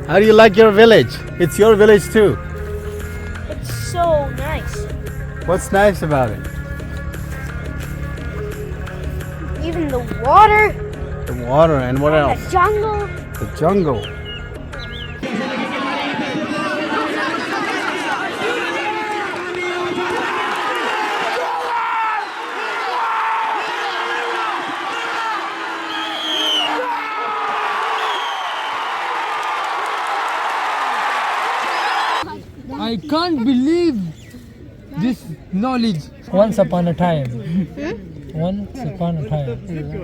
How do you like your village? It's your village too. It's so nice. What's nice about it? Even the water, The water and what the else? jungle. The jungle. I can't believe this knowledge. Once upon a time. Once upon a time.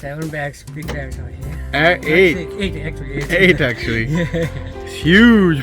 7 bags, big bags out here. 8 actually. Huge.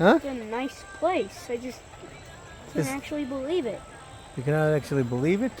It's a nice place. I just can't actually believe it. You cannot actually believe it.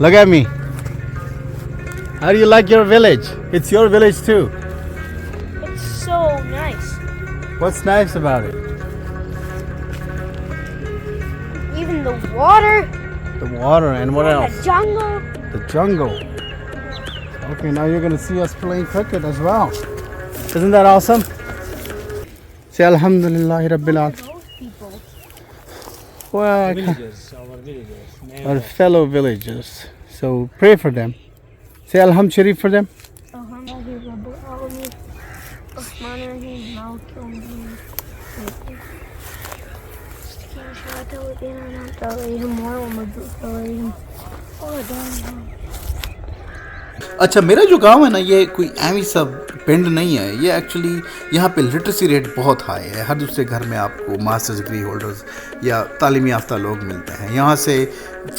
look at me. How do you like your village? It's your village too. It's so nice. What's nice about it? Even the water, The water and what the else? jungle. The jungle. Okay, now you're going to see us playing cricket as well. Isn't that awesome? Say Alhamdulillah Rabbil Alamin. Those people. Well, Our villagers. our fellow villagers. So pray for them. Say Alhamd Sharif for them. अच्छा, मेरा जो गांव है ना, ये कोई ऐवी सब पिंड नहीं है। ये एक्चुअली यहाँ पे लिटरेसी रेट बहुत हाई है। हर दूसरे घर में आपको मास्टर्स डिग्री होल्डर्स या तालीमी याफ्ता लोग मिलते हैं। यहाँ से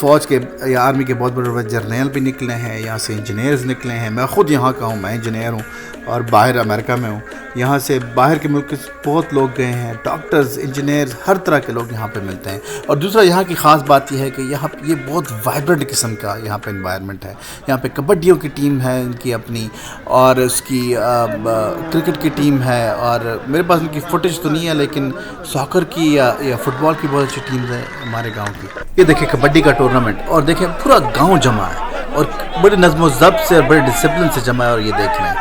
फ़ौज के या आर्मी के बहुत बड़े बड़े जर्नल भी निकले हैं, यहाँ से इंजीनियर्स निकले हैं। मैं ख़ुद यहाँ का हूँ, मैं इंजीनियर हूँ और बाहर अमेरिका में हूँ। यहाँ से बाहर के मुल्क के बहुत लोग गए हैं, डॉक्टर्स, इंजीनियर्स, हर तरह के लोग यहाँ पे मिलते हैं। और दूसरा यहाँ की ख़ास बात यह है कि यहाँ ये बहुत वाइब्रेंट किस्म का यहाँ पे इन्वायरमेंट है। यहाँ पे कबड्डियों की टीम है इनकी अपनी, और उसकी क्रिकेट की टीम है। और मेरे पास उनकी फुटेज तो नहीं है, लेकिन सॉकर की या फुटबॉल की बहुत अच्छी टीम्स हैं हमारे गाँव की। ये देखिए कबड्डी का टूर्नामेंट, और देखिए पूरा गाँव जमा है और बड़े नज़्म ज़ब्त से और बड़े डिसिप्लिन से जमा है। और ये देख लें,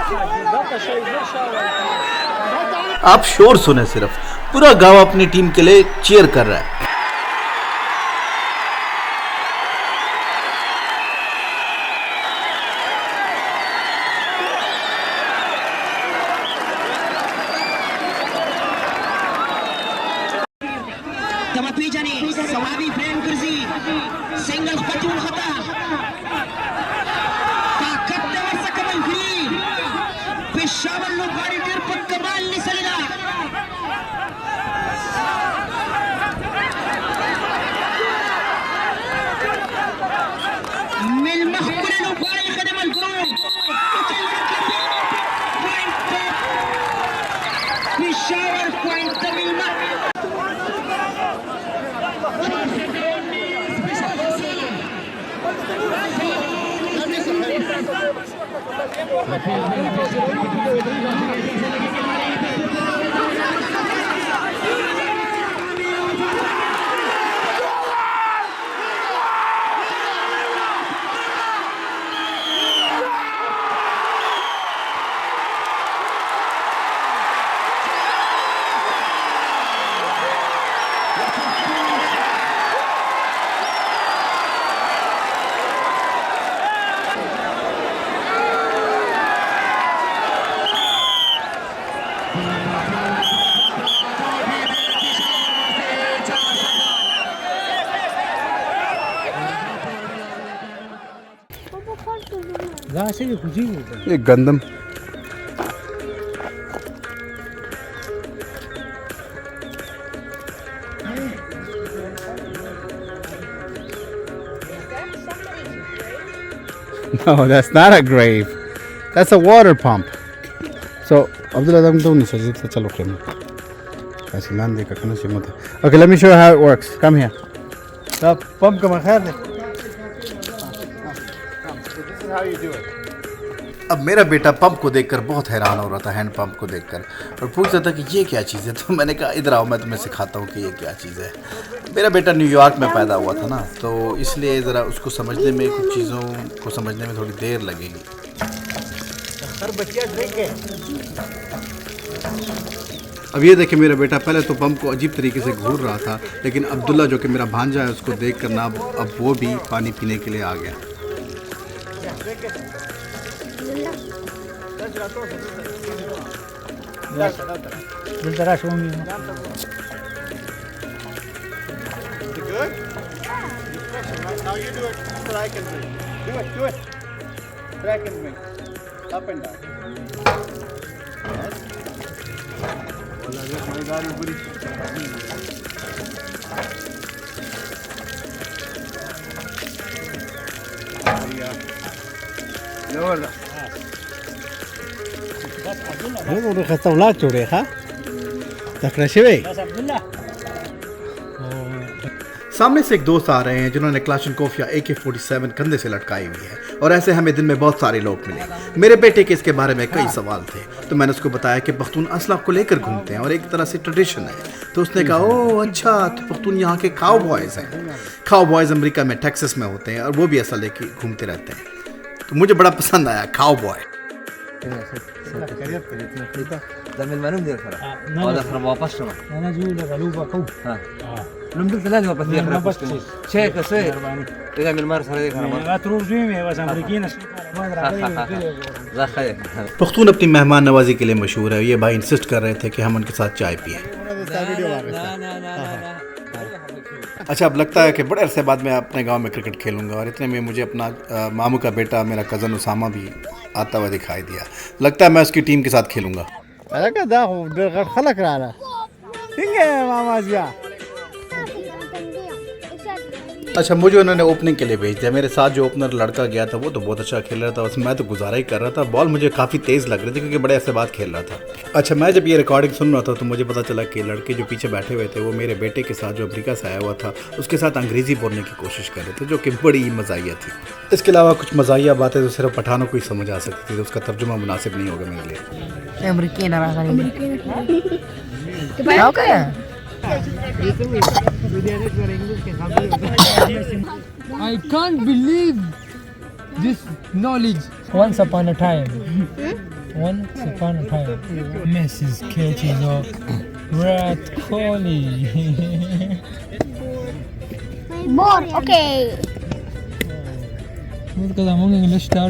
आप शोर सुने, सिर्फ पूरा गांव अपनी टीम के लिए चीयर कर रहा है। ये गंदम No, that's not a grave. That's a water pump. So, Abdullah, okay, let me show you how it works. Come here. Pump ka makhar. This is how you do it. अब मेरा बेटा pump को देखकर बहुत हैरान हो रहा था, हैंड पंप को देखकर, और पूछ रहा था कि ये क्या चीज़ है। तो मैंने कहा इधर आओ, मैं तुम्हें सिखाता हूँ कि ये क्या चीज़ है। मेरा बेटा न्यूयॉर्क में पैदा हुआ था ना, तो इसलिए ज़रा उसको समझने में, कुछ चीज़ों को समझने में थोड़ी देर लगेगी। अब ये देखिए मेरा बेटा पहले तो पंप को अजीब तरीके से घूर रहा था, लेकिन अब्दुल्ला जो कि मेरा भांजा है उसको देख कर ना अब वो भी पानी पीने के लिए आ गया। Now you do it so I can drink. Do it. So I can drink. Up and down. Yes. सामने से एक दोस्त आ रहे हैं जिन्होंने क्लाशनकोफ या AK-47 कंधे से लटकाई हुई है, और ऐसे हमें दिन में बहुत सारे लोग मिले। मेरे बेटे के इसके बारे में कई सवाल थे, तो मैंने उसको बताया कि पख्तून असला को लेकर घूमते हैं और एक तरह से ट्रेडिशन है। तो उसने कहा ओह अच्छा, तो पख्तून यहाँ के काउ बॉयज़ हैं। काउ बॉयज़ अमेरिका में टेक्सास में होते हैं और वो भी असला लेके घूमते रहते हैं। तो मुझे बड़ा पसंद आया काउ बॉय। पख्तून अपनी मेहमान नवाजी के लिए मशहूर है। ये भाई इंसिस्ट कर रहे थे कि हम उनके साथ चाय पिए। अच्छा, अब लगता है कि बड़े अरसे बाद मैं अपने गांव में क्रिकेट खेलूंगा और इतने में मुझे अपना मामू का बेटा मेरा कज़न उसामा भी आता हुआ दिखाई दिया. लगता है मैं उसकी टीम के साथ खेलूंगा. अच्छा, मुझे उन्होंने ओपनिंग के लिए भेज दिया. मेरे साथ जो ओपनर लड़का गया था वो तो बहुत अच्छा खेल रहा था, बस मैं तो गुजारा ही कर रहा था. बॉल मुझे काफ़ी तेज़ लग रही थी क्योंकि बड़े ऐसे बात खेल रहा था. अच्छा, मैं जब ये रिकॉर्डिंग सुन रहा था तो मुझे पता चला कि लड़के जो पीछे बैठे हुए थे वो मेरे बेटे के साथ जो अमेरिका से आया हुआ था उसके साथ अंग्रेज़ी बोलने की कोशिश कर रहे थे, जो कि बड़ी मज़ाहिया थी. इसके अलावा कुछ मज़ाहिया बातें तो सिर्फ पठानों को ही समझ आ सकती थी, तो उसका तर्जुमा मुनासिब नहीं होगा मेरे लिए. I can't believe this knowledge. Once upon a time. Once upon a time. Messi catches up. Rat Kohli. More. Okay. Look at the English star